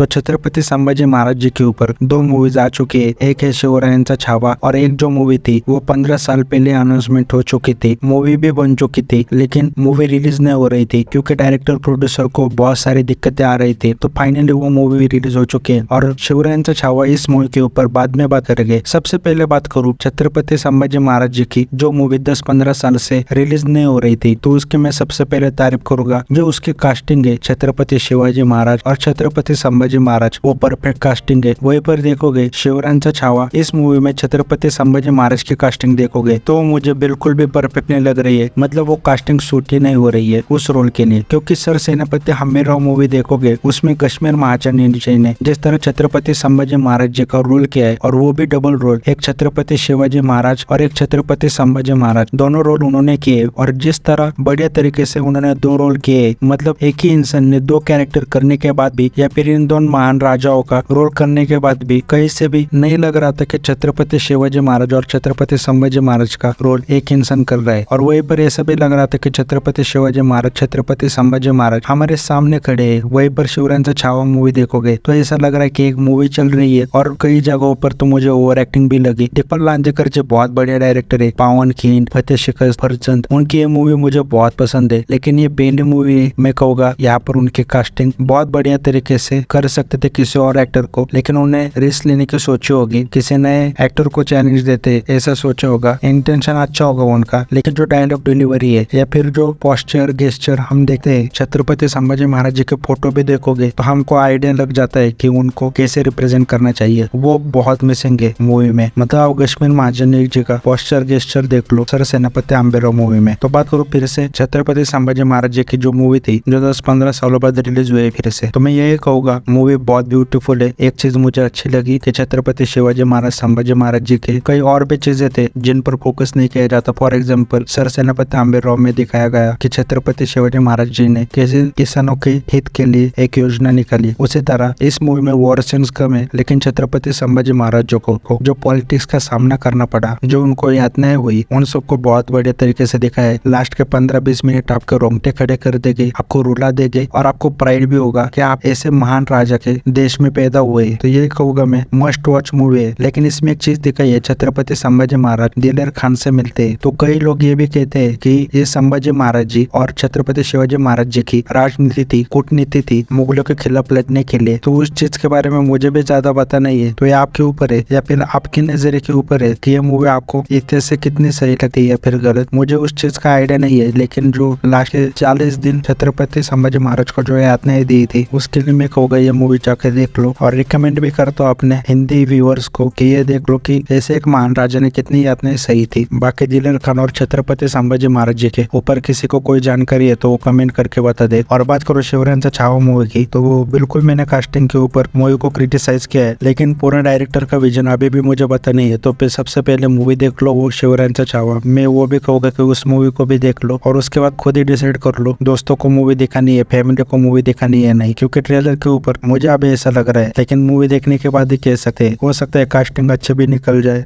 तो छत्रपति संभाजी महाराज जी के ऊपर 2 मूवीज आ चुकी है। एक है शिवरायांचा छावा और एक जो मूवी थी वो 15 साल पहले अनाउंसमेंट हो चुकी थी, मूवी भी बन चुकी थी, लेकिन मूवी रिलीज नहीं हो रही थी क्योंकि डायरेक्टर प्रोड्यूसर को बहुत सारी दिक्कतें आ रही थी। तो फाइनली वो मूवी रिलीज हो चुकी है और शिवरायांचा छावा इस मूवी के ऊपर बाद में बात करेंगे। सबसे पहले बात करूँ छत्रपति संभाजी महाराज जी की, जो मूवी 10-15 साल से रिलीज नहीं हो रही थी, तो उसकी मैं सबसे पहले तारीफ करूंगा। जो उसकी कास्टिंग है छत्रपति शिवाजी महाराज और छत्रपति संभाजी महाराज, वो परफेक्ट कास्टिंग है। वहीं पर देखोगे शिवरायांचा छावा, इस मूवी में छत्रपति संभाजी महाराज की कास्टिंग देखोगे तो मुझे बिल्कुल भी परफेक्ट नहीं लग रही है। मतलब वो कास्टिंग सूट ही नहीं हो रही है उस रोल के लिए, क्योंकि सर सेनापति हम्मीराव मूवी देखोगे उसमें कश्मीर महाजनी ने जिस तरह छत्रपति संभाजी महाराज जी का रोल किया है, और वो भी डबल रोल, एक छत्रपति शिवाजी महाराज और एक छत्रपति संभाजी महाराज, दोनों रोल उन्होंने किए। और जिस तरह बढ़िया तरीके से उन्होंने 2 रोल किए, मतलब एक ही इंसान ने 2 कैरेक्टर करने के बाद भी, या फिर इन दोनों महान राजाओं का रोल करने के बाद भी कहीं से भी नहीं लग रहा था कि छत्रपति शिवाजी महाराज और छत्रपति संभाजी महाराज का रोल एक इंसान कर रहा है। और वहीं पर ऐसा भी लग रहा था कि छत्रपति शिवाजी महाराज, छत्रपति संभाजी महाराज हमारे सामने खड़े हैं। वहीं पर शिवरायांचा छावा मूवी देखोगे तो ऐसा लग रहा है कि एक मूवी चल रही है, और कई जगहों पर तो मुझे ओवर एक्टिंग भी लगी। दीपक लांजेकर जी बहुत बढ़िया डायरेक्टर है, पावन खीन, फतेह शिखर फरचंद, उनकी ये मूवी मुझे बहुत पसंद है। लेकिन ये पहली मूवी मैं कहूँगा यहाँ पर उनकी कास्टिंग बहुत बढ़िया तरीके से कर सकते थे किसी और एक्टर को, लेकिन उन्हें रिस्क लेने की सोची होगी, किसी नए एक्टर को चैलेंज देते ऐसा सोचा होगा। इंटेंशन अच्छा होगा उनका, लेकिन जो डायलॉग डिलीवरी है या फिर जो पोस्चर गेस्चर हम देखते हैं, छत्रपति संभाजी महाराज जी के फोटो भी देखोगे तो हमको आइडिया लग जाता है कि उनको कैसे रिप्रेजेंट करना चाहिए, वो बहुत मिसिंग है मूवी में। मतलब कश्मीर महाजनी जी का पोस्चर गेस्चर देख लो सर सेनापति हम्मीराव मूवी में। तो बात करूँ फिर से छत्रपति संभाजी महाराज जी की जो मूवी थी, जो 10-15 सालों बाद रिलीज हुई फिर से, तो मैं यही कहूँगा मूवी बहुत ब्यूटीफुल है। एक चीज मुझे अच्छी लगी कि छत्रपति शिवाजी महाराज, संभाजी महाराज जी के कई और भी चीजें थे जिन पर फोकस नहीं किया जाता। फॉर एग्जाम्पल सर सेनापति हम्मीराव में दिखाया गया कि छत्रपति शिवाजी महाराज जी ने कैसे किसानों के हित के लिए एक योजना निकाली। उसी तरह इस मूवी में वॉर सीन्स कम है, लेकिन छत्रपति संभाजी महाराज जी को जो पॉलिटिक्स का सामना करना पड़ा, जो उनको यातनाएं हुई, उन सबको बहुत बढ़िया तरीके से दिखाया है। लास्ट के 15-20 मिनट आपके रोंगटे खड़े कर देंगे, आपको रुला देंगे, और आपको प्राइड भी होगा कि आप ऐसे महान राजा के देश में पैदा हुए। तो ये कहूँगा मैं मस्ट वॉच मूवी है। लेकिन इसमें एक चीज दिखाई है, छत्रपति संभाजी महाराज दिलेर खान से मिलते हैं, तो कई लोग ये भी कहते हैं कि ये संभाजी महाराज जी और छत्रपति शिवाजी महाराज जी की राजनीति थी, कूटनीति थी मुगलों के खिलाफ लड़ने के लिए। तो उस चीज के बारे में मुझे भी ज्यादा पता नहीं है, तो ये आपके ऊपर है या फिर आपके नजरिए के ऊपर है कि ये मूवी आपको इतने से कितनी सही लगती है या फिर गलत। मुझे उस चीज का आइडिया नहीं है, लेकिन जो लास्ट के 40 दिन छत्रपति संभाजी महाराज को जो यातनाएं दी थी, उसके लिए मैं कहूँगा ये मूवी जाके देख लो। और रिकमेंड भी करता हूँ अपने हिंदी व्यूअर्स को कि ये देख लो कि ऐसे एक महान राजा ने कितनी यातनाएं सही थी। बाकी दिलेर खान और छत्रपति संभाजी महाराज जी के ऊपर किसी को कोई जानकारी है तो वो कमेंट करके बता दे। और बात करो शिवरायांचा छावा मूवी की, तो वो बिल्कुल मैंने कास्टिंग के ऊपर मूवी को क्रिटिसाइज किया है, लेकिन पूरा डायरेक्टर का विजन अभी भी मुझे पता नहीं है। तो फिर सबसे पहले मूवी देख लो वो शिवरायांचा छावा। मैं वो भी कहूँगा कि उस मूवी को भी देख लो, और उसके बाद खुद ही डिसाइड कर लो दोस्तों को मूवी दिखानी है, फैमिली को मूवी दिखानी है नहीं। क्योंकि ट्रेलर के ऊपर मुझे अभी ऐसा लग रहा है, लेकिन मूवी देखने के बाद ही कह सकते हैं, हो सकता है कास्टिंग अच्छे भी निकल जाए।